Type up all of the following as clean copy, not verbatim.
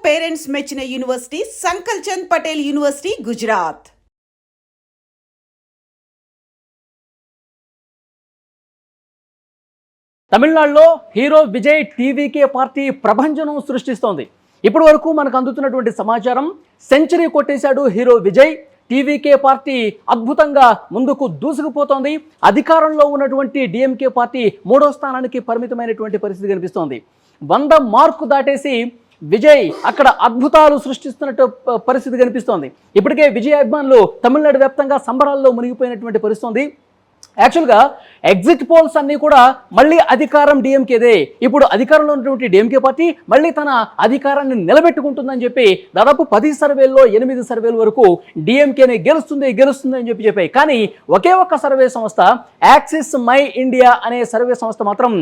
Parents మెచ్చిన university సంకల్ Chand Patel university Gujarat. తమిళనాడులో hero Vijay TVK party ప్రభంజనం సృష్టిస్తోంది. ఇప్పటి వరకు మనకు అందుతున్నటువంటి సమాచారం, సెంచరీ కొట్టేశాడు హీరో విజయ్. టీవీకే పార్టీ అద్భుతంగా ముందుకు దూసుకుపోతోంది. అధికారంలో ఉన్నటువంటి డిఎంకే పార్టీ 3వ స్థానానికి పరిమితమైనటువంటి పరిస్థితి కనిపిస్తోంది. 100 మార్కు దాటేసి విజయ్ అక్కడ అద్భుతాలు సృష్టిస్తున్నట్టు పరిస్థితి కనిపిస్తోంది. ఇప్పటికే విజయ్ అభిమానులు తమిళనాడు వ్యాప్తంగా సంబరాల్లో మునిగిపోయినటువంటి పరిస్థితి. యాక్చువల్గా ఎగ్జిట్ పోల్స్ అన్నీ కూడా మళ్ళీ అధికారం డిఎంకేదే. ఇప్పుడు అధికారంలో ఉన్నటువంటి డిఎంకే పార్టీ మళ్ళీ తన అధికారాన్ని నిలబెట్టుకుంటుందని చెప్పి దాదాపు 10 సర్వేల్లో 8 సర్వేల వరకు డిఎంకేనే గెలుస్తుంది అని చెప్పాయి. కానీ ఒకే ఒక్క సర్వే సంస్థ యాక్సిస్ మై ఇండియా అనే సర్వే సంస్థ మాత్రం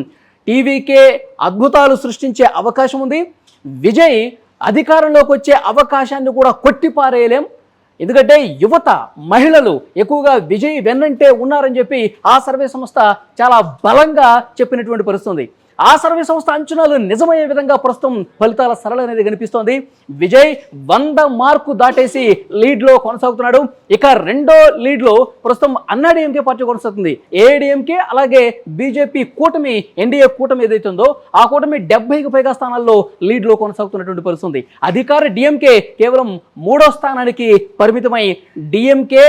టీవీకే అద్భుతాలు సృష్టించే అవకాశం ఉంది, విజయ్ అధికారంలోకి వచ్చే అవకాశాన్ని కూడా కొట్టిపారేయలేం, ఎందుకంటే యువత మహిళలు ఎక్కువగా విజయ్ వెన్నంటే ఉన్నారని చెప్పి ఆ సర్వే సంస్థ చాలా బలంగా చెప్పినటువంటి పరిస్థితి. ఆ సర్వే సంస్థ అంచనాలు నిజమయ్యే విధంగా ప్రస్తుతం ఫలితాల సరళ అనేది కనిపిస్తోంది. విజయ్ 100 మార్కు దాటేసి లీడ్లో కొనసాగుతున్నాడు. ఇక రెండో లీడ్లో ప్రస్తుతం అన్నాడీఎంకే పార్టీ కొనసాగుతుంది. ఏఐడిఎంకే అలాగే బీజేపీ కూటమి, ఎన్డీఏ కూటమి ఏదైతే ఉందో ఆ కూటమి 70కి పైగా స్థానాల్లో లీడ్లో కొనసాగుతున్నటువంటి పరిస్థితి. అధికార డిఎంకే కేవలం 3వ స్థానానికి పరిమితమై డిఎంకే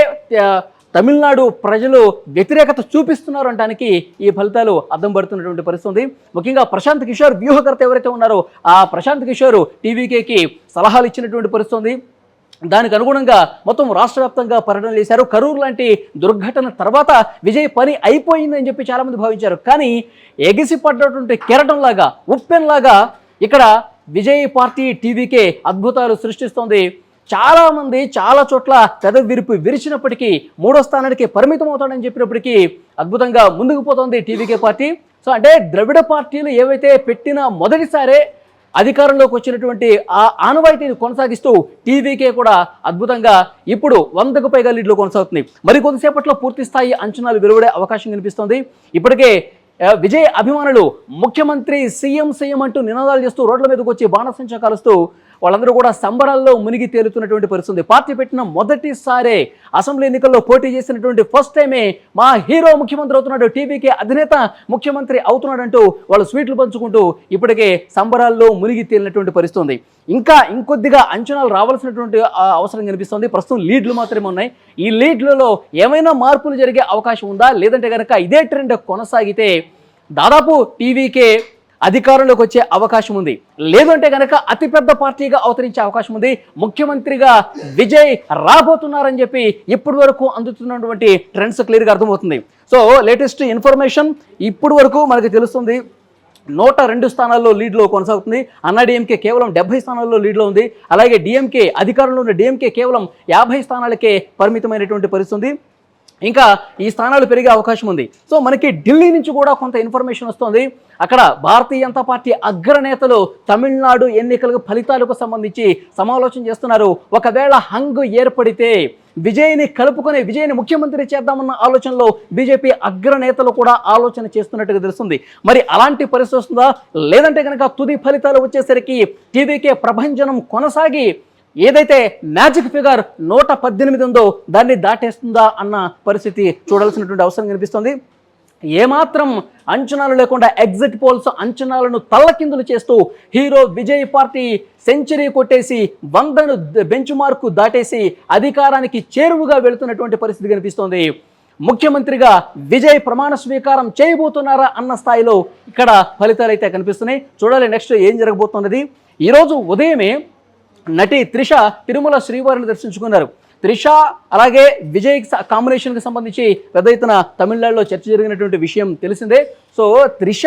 తమిళనాడు ప్రజలు వ్యతిరేకత చూపిస్తున్నారు అనడానికి ఈ ఫలితాలు అద్దం పడుతున్నటువంటి పరిస్థితి. ముఖ్యంగా ప్రశాంత్ కిషోర్ వ్యూహకర్త ఎవరైతే ఉన్నారో ఆ ప్రశాంత్ కిషోర్ టీవీకేకి సలహాలు ఇచ్చినటువంటి పరిస్థితి. దానికి అనుగుణంగా మొత్తం రాష్ట్ర వ్యాప్తంగా పర్యటన చేశారు. కరూరు లాంటి దుర్ఘటన తర్వాత విజయ్ పని అయిపోయిందని చెప్పి చాలామంది భావించారు. కానీ ఎగిసిపడ్డటువంటి కెరటంలాగా, ఉప్పెన్లాగా ఇక్కడ విజయ్ పార్టీ టీవీకే అద్భుతాలు సృష్టిస్తోంది. చాలామంది చాలా చోట్ల పెదవిరుపు విరిచినప్పటికీ 3వ స్థానానికి పరిమితం అవుతాడని చెప్పినప్పటికీ అద్భుతంగా ముందుకు పోతోంది టీవీకే పార్టీ. సో అంటే ద్రవిడ పార్టీలు ఏవైతే పెట్టినా మొదటిసారే అధికారంలోకి వచ్చినటువంటి ఆ ఆనవాయితీని కొనసాగిస్తూ టీవీకే కూడా అద్భుతంగా ఇప్పుడు 100కు పైగా లీడ్లో కొనసాగుతుంది. మరి కొద్దిసేపట్లో పూర్తి స్థాయి అంచనాలు వెలువడే అవకాశం కనిపిస్తోంది. ఇప్పటికే విజయ్ అభిమానులు ముఖ్యమంత్రి సీఎం అంటూ నినాదాలు చేస్తూ రోడ్ల మీదకి వచ్చి బాణసంచా కాలుస్తూ వాళ్ళందరూ కూడా సంబరాల్లో మునిగి తేలుతున్నటువంటి పరిస్థితి. పార్టీ పెట్టిన మొదటిసారే అసెంబ్లీ ఎన్నికల్లో పోటీ చేసినటువంటి ఫస్ట్ టైమే మా హీరో ముఖ్యమంత్రి అవుతున్నాడు, టీవీకే అధినేత ముఖ్యమంత్రి అవుతున్నాడంటూ వాళ్ళు స్వీట్లు పంచుకుంటూ ఇప్పటికే సంబరాల్లో మునిగి తేలినటువంటి పరిస్థితి. ఇంకా ఇంకొద్దిగా అంచనాలు రావాల్సినటువంటి అవసరం కనిపిస్తుంది. ప్రస్తుతం లీడ్లు మాత్రమే ఉన్నాయి. ఈ లీడ్లలో ఏమైనా మార్పులు జరిగే అవకాశం ఉందా, లేదంటే కనుక ఇదే ట్రెండ్ కొనసాగితే దాదాపు టీవీకే అధికారంలోకి వచ్చే అవకాశం ఉంది, లేదంటే కనుక అతిపెద్ద పార్టీగా అవతరించే అవకాశం ఉంది. ముఖ్యమంత్రిగా విజయ్ రాబోతున్నారని చెప్పి ఇప్పటి వరకు అందుతున్నటువంటి ట్రెండ్స్ క్లియర్గా అర్థమవుతుంది. సో లేటెస్ట్ ఇన్ఫర్మేషన్ ఇప్పటి వరకు మనకు తెలుస్తుంది. 102 స్థానాల్లో లీడ్లో కొనసాగుతుంది. అన్నాడీఎంకే కేవలం 70 స్థానాల్లో లీడ్లో ఉంది. అలాగే డిఎంకే, అధికారంలో ఉన్న డిఎంకే కేవలం 50 స్థానాలకే పరిమితమైనటువంటి పరిస్థితి. ఇంకా ఈ స్థానాలు పెరిగే అవకాశం ఉంది. సో మనకి ఢిల్లీ నుంచి కూడా కొంత ఇన్ఫర్మేషన్ వస్తుంది. అక్కడ భారతీయ జనతా పార్టీ అగ్రనేతలు తమిళనాడు ఎన్నికల ఫలితాలకు సంబంధించి సమాలోచన చేస్తున్నారు. ఒకవేళ హంగు ఏర్పడితే విజయ్ని కలుపుకొని విజయ్ని ముఖ్యమంత్రి చేద్దామన్న ఆలోచనలో బీజేపీ అగ్రనేతలు కూడా ఆలోచన చేస్తున్నట్టుగా తెలుస్తుంది. మరి అలాంటి పరిస్థితి వస్తుందా, లేదంటే కనుక తుది ఫలితాలు వచ్చేసరికి టీవీకే ప్రభంజనం కొనసాగి ఏదైతే మ్యాజిక్ ఫిగర్ 118 ఉందో దాన్ని దాటేస్తుందా అన్న పరిస్థితి చూడాల్సినటువంటి అవసరం కనిపిస్తుంది. ఏమాత్రం అంచనాలు లేకుండా ఎగ్జిట్ పోల్స్ అంచనాలను తల్లకిందులు చేస్తూ హీరో విజయ్ పార్టీ సెంచరీ కొట్టేసి 100ను బెంచ్ మార్కు దాటేసి అధికారానికి చేరువుగా వెళుతున్నటువంటి పరిస్థితి కనిపిస్తోంది. ముఖ్యమంత్రిగా విజయ్ ప్రమాణ స్వీకారం చేయబోతున్నారా అన్న స్థాయిలో ఇక్కడ ఫలితాలు అయితే కనిపిస్తున్నాయి. చూడాలి నెక్స్ట్ ఏం జరగబోతున్నది. ఈరోజు ఉదయమే నటి త్రిష తిరుమల శ్రీవారిని దర్శించుకున్నారు. త్రిష అలాగే విజయ్ కాంబినేషన్కి సంబంధించి పెద్ద ఎత్తున తమిళనాడులో చర్చ జరిగినటువంటి విషయం తెలిసిందే. సో త్రిష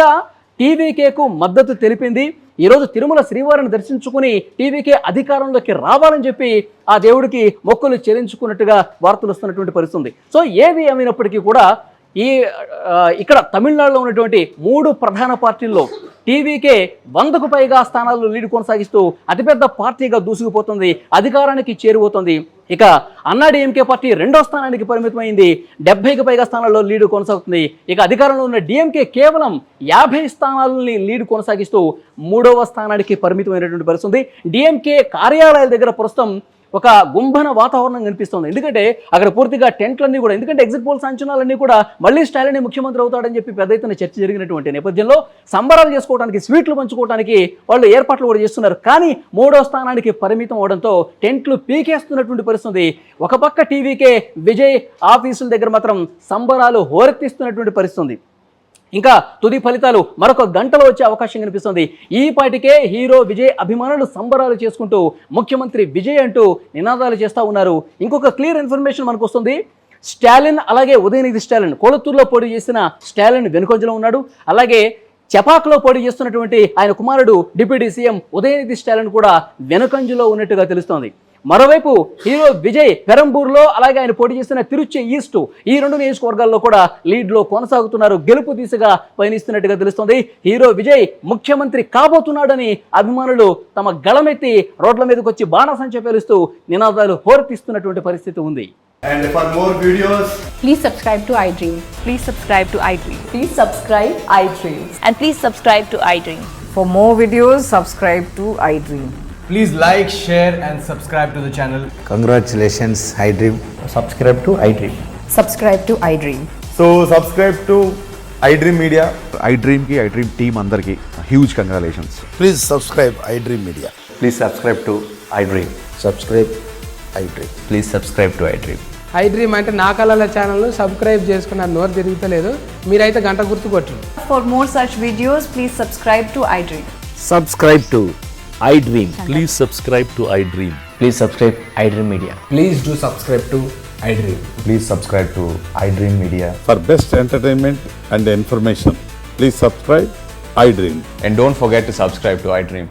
టీవీకేకు మద్దతు తెలిపింది. ఈరోజు తిరుమల శ్రీవారిని దర్శించుకుని టీవీకే అధికారంలోకి రావాలని చెప్పి ఆ దేవుడికి మొక్కులు చెల్లించుకున్నట్టుగా వార్తలు వస్తున్నటువంటి పరిస్థితి. సో ఏది ఏమైనప్పటికీ కూడా ఇక్కడ తమిళనాడులో ఉన్నటువంటి 3 ప్రధాన పార్టీల్లో టీవీకే 100కు పైగా స్థానాల్లో లీడ్ కొనసాగిస్తూ అతిపెద్ద పార్టీగా దూసుకుపోతుంది, అధికారానికి చేరువవుతుంది. ఇక అన్నాడీఎంకే పార్టీ 2వ స్థానానికి పరిమితమైంది, 70కి పైగా స్థానాల్లో లీడ్ కొనసాగుతుంది. ఇక అధికారంలో ఉన్న డిఎంకే కేవలం 50 స్థానాలని లీడ్ కొనసాగిస్తూ 3వ స్థానానికి పరిమితమైనటువంటి పరిస్థితి. డిఎంకే కార్యాలయాల దగ్గర ప్రస్తుతం ఒక గుంభన వాతావరణం కనిపిస్తుంది. ఎందుకంటే అక్కడ పూర్తిగా టెంట్లన్నీ కూడా, ఎందుకంటే ఎగ్జిట్ పోల్స్ అంచనాలన్నీ కూడా మళ్ళీ స్టాలిన్ ముఖ్యమంత్రి అవుతాడని చెప్పి పెద్ద ఎత్తున చర్చ జరిగినటువంటి నేపథ్యంలో సంబరాలు చేసుకోవడానికి, స్వీట్లు పంచుకోవడానికి వాళ్ళు ఏర్పాట్లు కూడా చేస్తున్నారు. కానీ 3వ స్థానానికి పరిమితం అవడంతో టెంట్లు పీకేస్తున్నటువంటి పరిస్థితి. ఒక పక్క టీవీకే విజయ్ ఆఫీసుల దగ్గర మాత్రం సంబరాలు హోరెత్తిస్తున్నటువంటి పరిస్థితి. ఇంకా తుది ఫలితాలు మరొక గంటలో వచ్చే అవకాశం కనిపిస్తుంది. ఈ పాటికే హీరో విజయ్ అభిమానులు సంబరాలు చేసుకుంటూ ముఖ్యమంత్రి విజయ్ అంటూ నినాదాలు చేస్తూ ఉన్నారు. ఇంకొక క్లియర్ ఇన్ఫర్మేషన్ మనకు వస్తుంది. స్టాలిన్ అలాగే ఉదయనిధి స్టాలిన్ కొళత్తూరులో పోటీ చేసిన స్టాలిన్ వెనుకొంజలో ఉన్నాడు. అలాగే చపాక్లో పోటీ చేస్తున్నటువంటి ఆయన కుమారుడు డిప్యూటీ సీఎం ఉదయనిధి స్టాలిన్ కూడా వెనుకంజలో ఉన్నట్టుగా తెలుస్తోంది. మరోవైపు హీరో విజయ్ పెరంబూర్లో, అలాగే ఆయన పోటీ చేసిన తిరుచి ఈస్ట్, ఈ 2 నియోజకవర్గాల్లో కూడా లీడ్లో కొనసాగుతున్నారు, గెలుపు దిశగా పయనిస్తున్నట్టుగా తెలుస్తోంది. హీరో విజయ్ ముఖ్యమంత్రి కాబోతున్నాడని అభిమానులు తమ గళమెత్తి రోడ్ల మీదకి వచ్చి బాణసంచ పేలుస్తూ నినాదాలు హోరెత్తిస్తున్నటువంటి పరిస్థితి ఉంది. And for more videos, Please subscribe to iDream. Please subscribe to iDream. Please subscribe iDream. And please subscribe to iDream. For more videos, subscribe to iDream. please like, share and subscribe to the channel. Congratulations, iDream. subscribe to iDream. Subscribe to iDream. So subscribe to iDream Media. iDream ki iDream team andarki huge congratulations. Please subscribe iDream Media. Please subscribe to iDream. Subscribe iDream. Please subscribe to iDream. iDream అంటే నా కళల ఛానల్ను subscribe చేసుకున్న నోరు తిరుగుతలేదు, మీరైతే గంట గుర్తు కొట్టండి. For more such videos, please subscribe to iDream. Subscribe to iDream. Please subscribe to iDream. Please subscribe iDream Media. Please do subscribe to iDream. Please subscribe to iDream Media. For best entertainment and information, please subscribe iDream. And don't forget to subscribe to iDream.